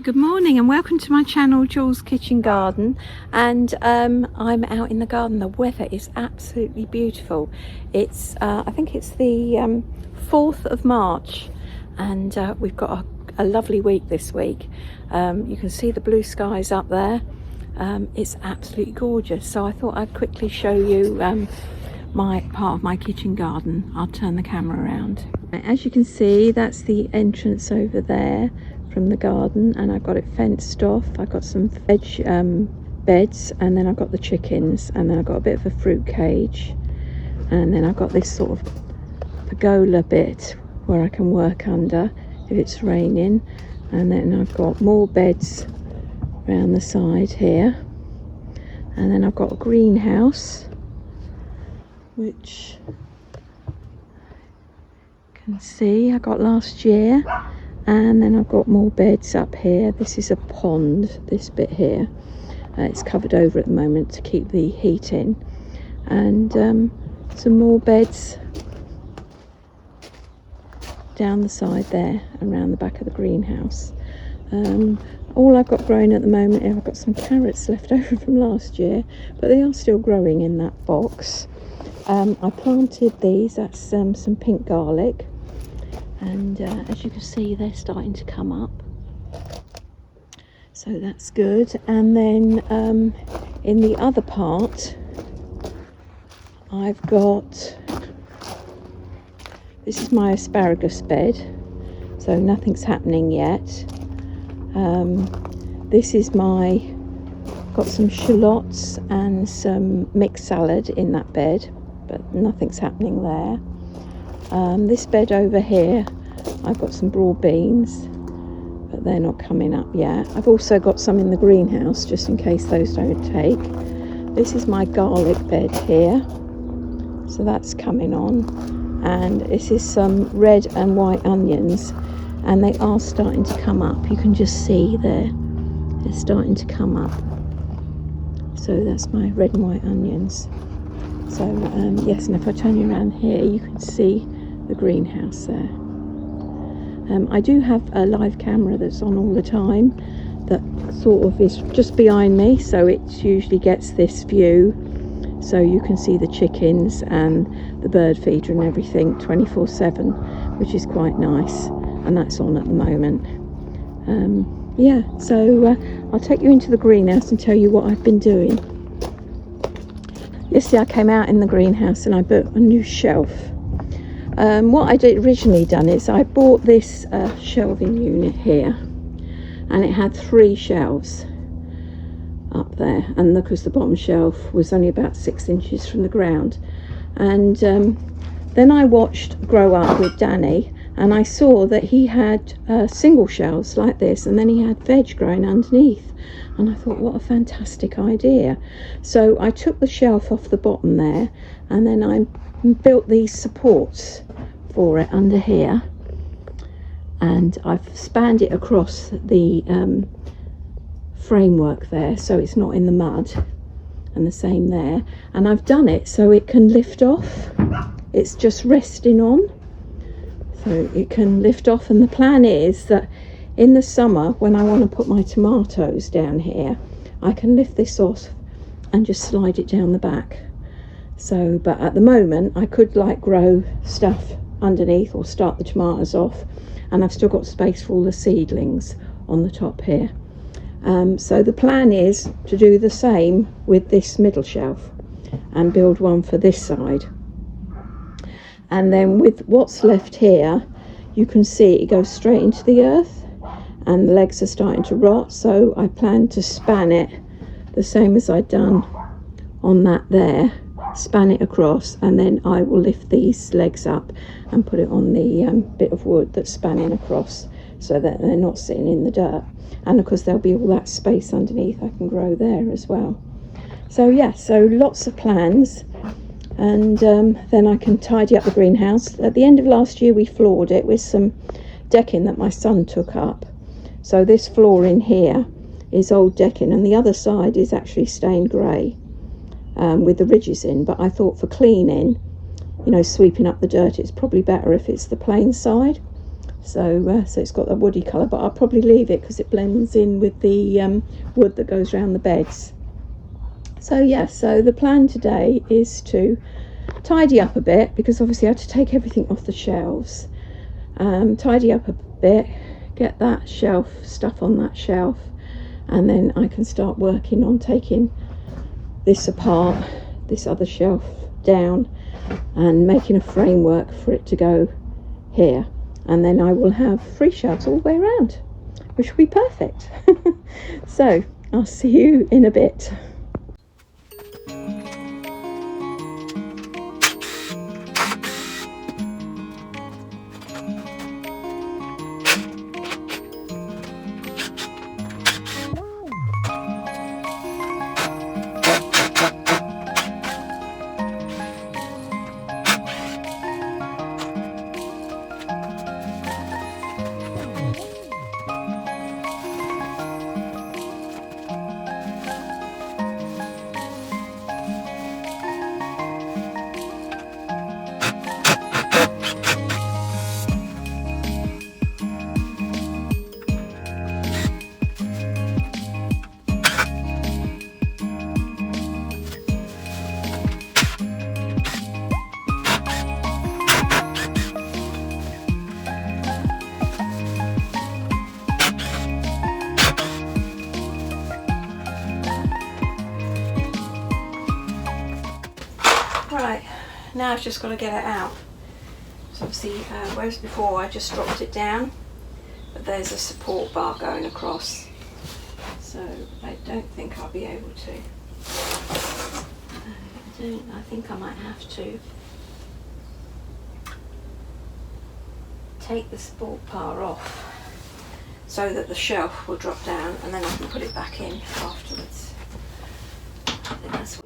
Good morning and welcome to my channel, Jules Kitchen Garden. And I'm out in the garden. The weather is absolutely beautiful. It's I think it's the 4th of March, and we've got a lovely week this week. You can see the blue skies up there. It's absolutely gorgeous. So I thought I'd quickly show you my part of my kitchen garden. I'll turn the camera around. As you can see, that's the entrance over there from the garden, and I've got it fenced off. I've got some veg beds, and then I've got the chickens, and then I've got a bit of a fruit cage, and then I've got this sort of pergola bit where I can work under if it's raining, and then I've got more beds around the side here, and then I've got a greenhouse which you can see I got last year. And then I've got more beds up here. This is a pond, this bit here. It's covered over at the moment to keep the heat in. And some more beds down the side there, around the back of the greenhouse. All I've got growing at the moment is I've got some carrots left over from last year, but they are still growing in that box. I planted these, that's some pink garlic. And as you can see, they're starting to come up, so that's good. And then in the other part, I've got, this is my asparagus bed, so nothing's happening yet. This is got some shallots and some mixed salad in that bed, but nothing's happening there. This bed over here, I've got some broad beans, but they're not coming up yet. I've also got some in the greenhouse, just in case those don't take. This is my garlic bed here, so that's coming on. And this is some red and white onions, and they are starting to come up. You can just see they're starting to come up. So that's my red and white onions. So yes, and if I turn you around here, you can see the greenhouse there. I do have a live camera that's on all the time that sort of is just behind me, so it usually gets this view, so you can see the chickens and the bird feeder and everything 24/7, which is quite nice, and that's on at the moment. Yeah, so I'll take you into the greenhouse and tell you what I've been doing. Yesterday I came out in the greenhouse and I built a new shelf. What I did originally done is I bought this shelving unit here, and it had 3 shelves up there, and because the bottom shelf was only about 6 inches from the ground. And then I watched Grow Up with Danny, and I saw that he had single shelves like this, and then he had veg growing underneath, and I thought, what a fantastic idea. So I took the shelf off the bottom there, and then I built these supports for it under here, and I've spanned it across the framework there, so it's not in the mud, and the same there. And I've done it so it can lift off. It's just resting on, so it can lift off. And the plan is that in the summer, when I want to put my tomatoes down here, I can lift this off and just slide it down the back. So, but at the moment I could like grow stuff underneath or start the tomatoes off, and I've still got space for all the seedlings on the top here. So the plan is to do the same with this middle shelf and build one for this side. And then with what's left here, you can see it goes straight into the earth, and the legs are starting to rot, so I plan to span it the same as I'd done on that there. Span it across, and then I will lift these legs up and put it on the bit of wood that's spanning across, so that they're not sitting in the dirt. And of course there'll be all that space underneath I can grow there as well. So yeah, so lots of plans. And then I can tidy up the greenhouse. At the end of last year we floored it with some decking that my son took up. So this floor in here is old decking, and the other side is actually stained grey. With the ridges in, but I thought for cleaning, you know, sweeping up the dirt, it's probably better if it's the plain side. So it's got that woody colour, but I'll probably leave it because it blends in with the wood that goes around the beds. So yeah, so the plan today is to tidy up a bit, because obviously I had to take everything off the shelves. Tidy up a bit, get that shelf, stuff on that shelf, and then I can start working on taking this apart, this other shelf down, and making a framework for it to go here. And then I will have 3 shelves all the way around, which will be perfect. So I'll see you in a bit. Right, now I've just got to get it out. So obviously, whereas before I just dropped it down, but there's a support bar going across, so I don't think I'll be able to. I think I might have to take the support bar off so that the shelf will drop down, and then I can put it back in afterwards. I think that's what.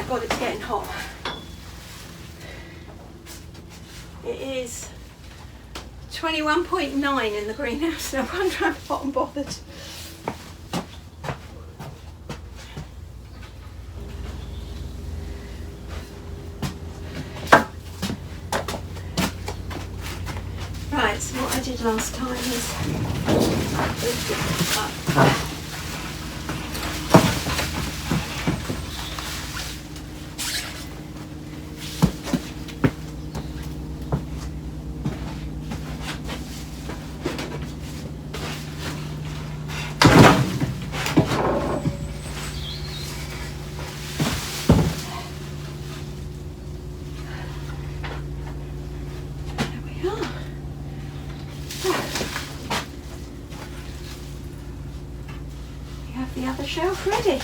God, it's getting hot. It is 21.9 in the greenhouse. No wonder I'm hot and bothered. Right, so what I did last time is lift it up. The other shelf ready.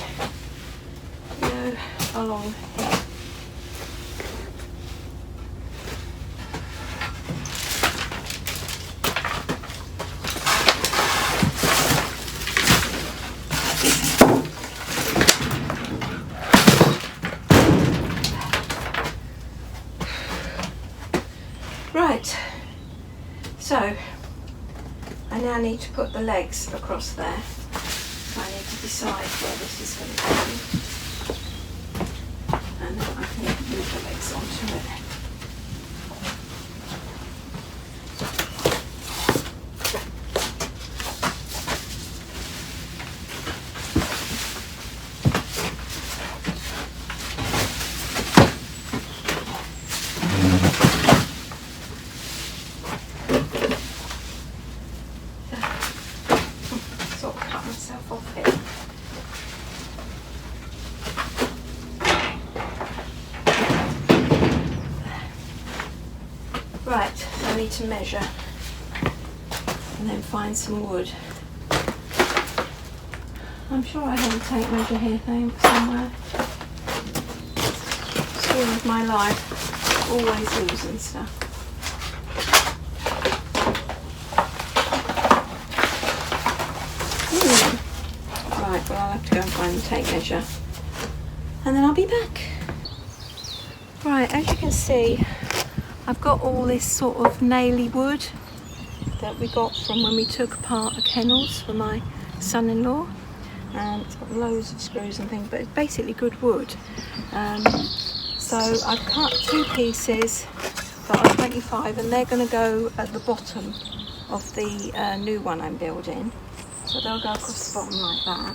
Go along here. Right, so I now need to put the legs across there. I need to decide where this is going to go, and then I can move the legs onto it. Right, so I need to measure and then find some wood. I'm sure I have a tape measure here somewhere. Story of my life, always losing stuff. Right, well I'll have to go and find the tape measure and then I'll be back. Right, as you can see, I've got all this sort of naily wood that we got from when we took apart the kennels for my son-in-law, and it's got loads of screws and things, but it's basically good wood. So I've cut 2 pieces that are 25 and they're going to go at the bottom of the new one I'm building. So they'll go across the bottom like that.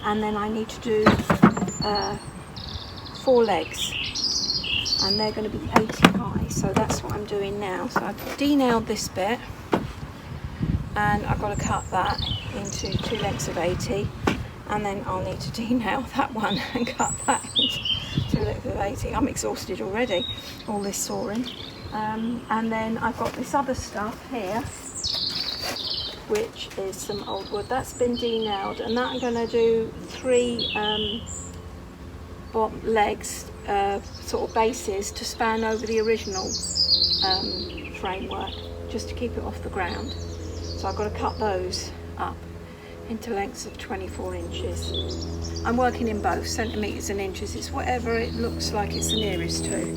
And then I need to do 4 legs. And they're going to be 80 high. So that's what I'm doing now. So I've de-nailed this bit. And I've got to cut that into 2 lengths of 80. And then I'll need to de-nail that one and cut that into 2 lengths of 80. I'm exhausted already, all this sawing. And then I've got this other stuff here, which is some old wood. That's been de-nailed, and that I'm going to do 3 legs, sort of bases to span over the original framework, just to keep it off the ground. So I've got to cut those up into lengths of 24 inches. I'm working in both centimetres and inches. It's whatever it looks like it's the nearest to.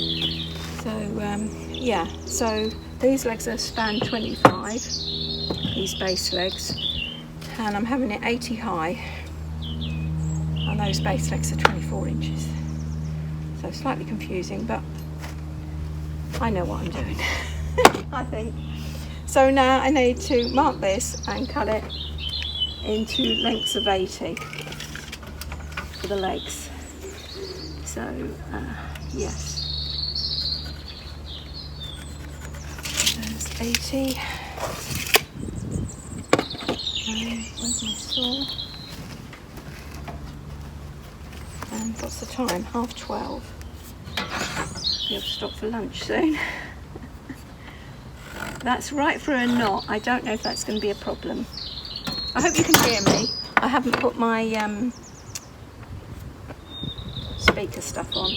So yeah, so these legs are span 25, these base legs, and I'm having it 80 high, and those base legs are 24 inches. So slightly confusing, but I know what I'm doing, I think. So now I need to mark this and cut it into lengths of 80 for the legs. So yes, there's 80. Where's my saw? And what's the time? 12:30. You'll stop for lunch soon. That's right for a knot. I don't know if that's going to be a problem. I hope you can hear me. I haven't put my speaker stuff on.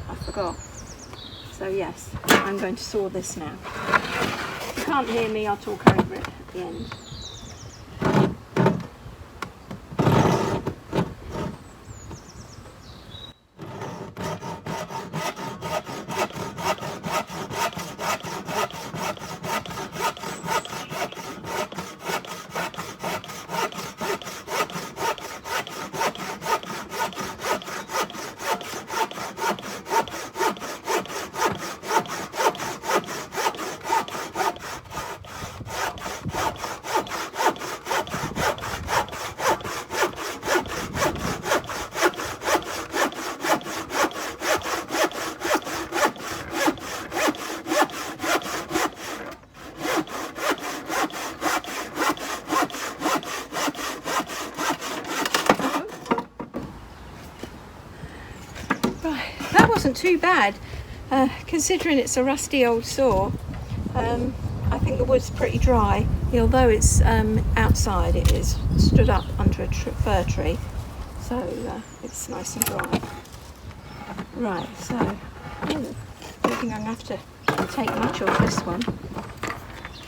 I forgot. So yes, I'm going to saw this now. If you can't hear me, I'll talk over it at the end. Wasn't too bad, considering it's a rusty old saw. I think the wood's pretty dry, although it's outside. It is stood up under a fir tree, so it's nice and dry. Right, so I don't think I'm going to have to take much off this one,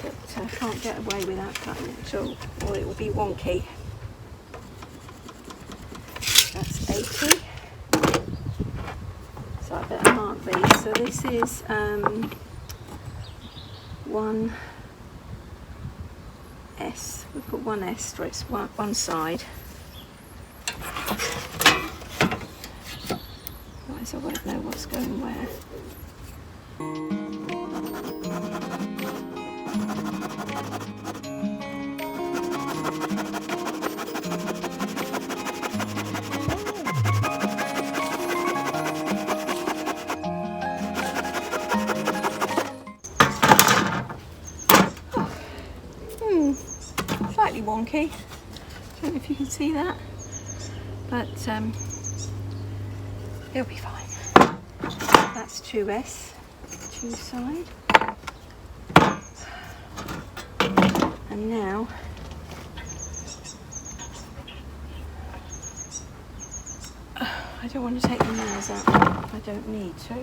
but I can't get away without cutting it at all, or it will be wonky. That's 80. So I better mark these. So this is 1S. We put 1S straight one side. Otherwise I won't know what's going where. Slightly wonky. Don't know if you can see that, but it'll be fine. That's 2S, matching side. And now I don't want to take the nails out. I don't need to,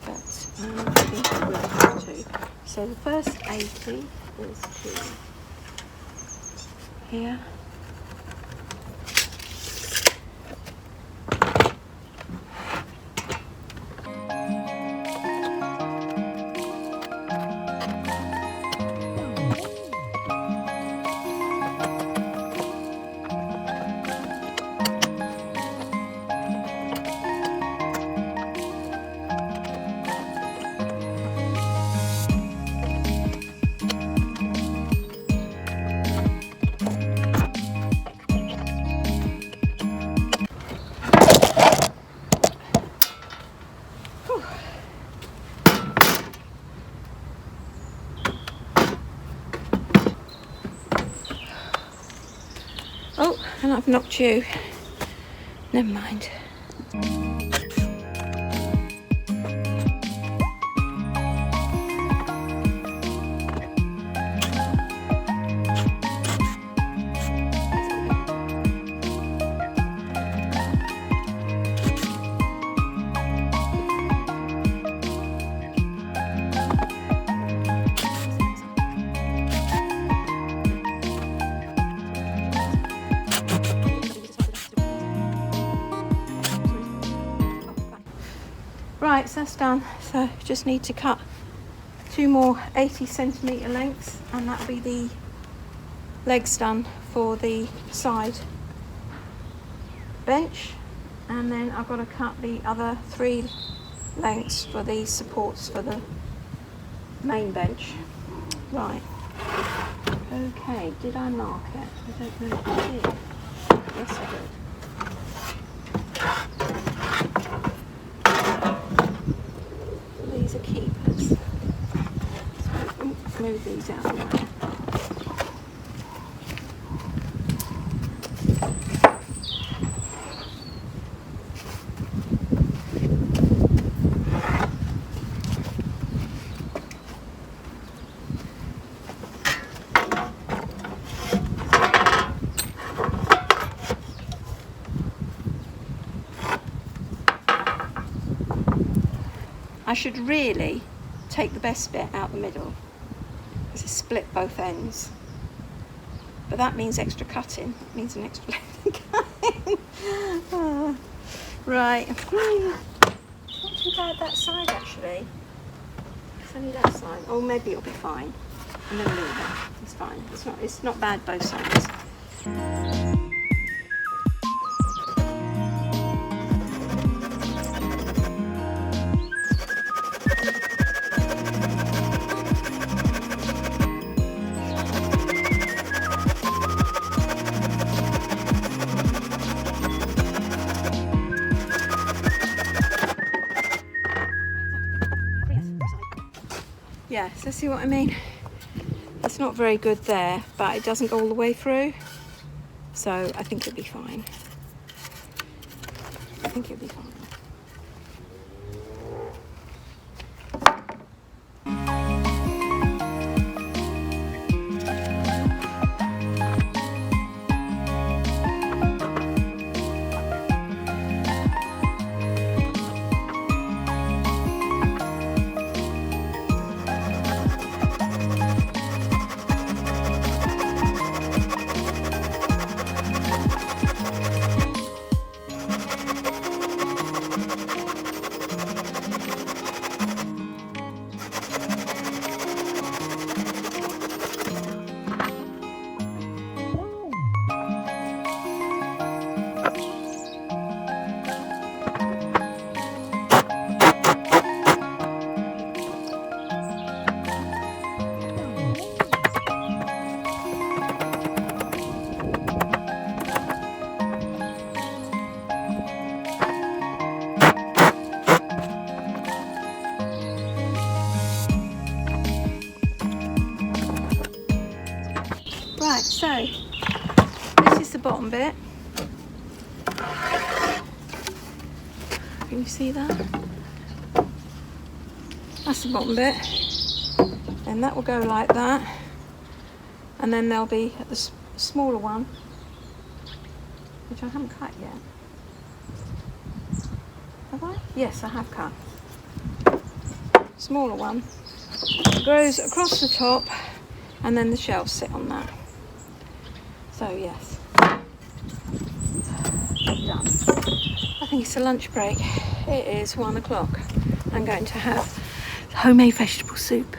but I think I will have to. So the first 80 is to here. Oh, and I've knocked you. Never mind. Right, so that's done. So just need to cut 2 more 80cm lengths, and that'll be the legs done for the side bench. And then I've got to cut the other 3 lengths for the supports for the main bench. Right. Okay, did I mark it? I don't know if I did. Yes, I did. These are keepers. So move these out of the way. I should really take the best bit out the middle, because it's split both ends. But that means extra cutting. It means an extra cutting. Right. Not too bad that side actually. It's only that side. Oh, maybe it'll be fine. And then leave it. It's fine. It's not bad both sides. Yeah, so see what I mean? It's not very good there, but it doesn't go all the way through. So I think it'll be fine. I think it'll be fine. Right, so this is the bottom bit. Can you see that? That's the bottom bit. And that will go like that. And then there'll be the smaller one, which I haven't cut yet. Have I? Yes, I have cut. Smaller one. It goes across the top, and then the shelves sit on that. So yes, done. I think it's a lunch break. It is 1 o'clock. I'm going to have homemade vegetable soup.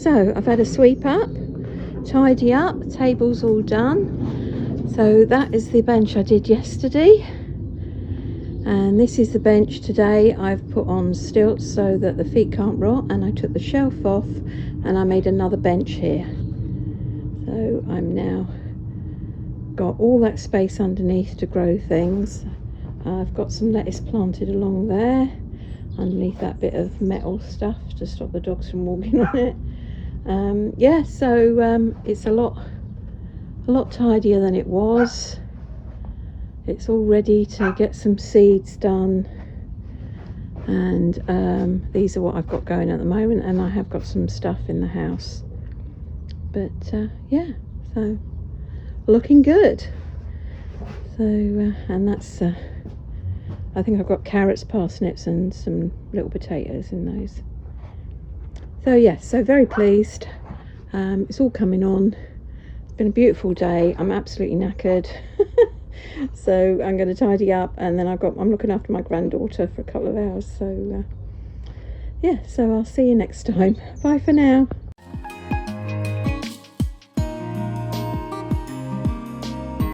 so I've had a sweep up, tidy up, table's all done. So that is the bench I did yesterday, and this is the bench today. I've put on stilts so that the feet can't rot, and I took the shelf off and I made another bench here. So I'm now got all that space underneath to grow things. I've got some lettuce planted along there underneath that bit of metal stuff to stop the dogs from walking on it. Yeah, so it's a lot tidier than it was. It's all ready to get some seeds done, and these are what I've got going at the moment, and I have got some stuff in the house, but yeah, so looking good. So and that's I think I've got carrots, parsnips and some little potatoes in those. So yes, so very pleased. It's all coming on. It's been a beautiful day. I'm absolutely knackered. So I'm going to tidy up, and then I'm looking after my granddaughter for a couple of hours. So yeah, so I'll see you next time. Bye for now.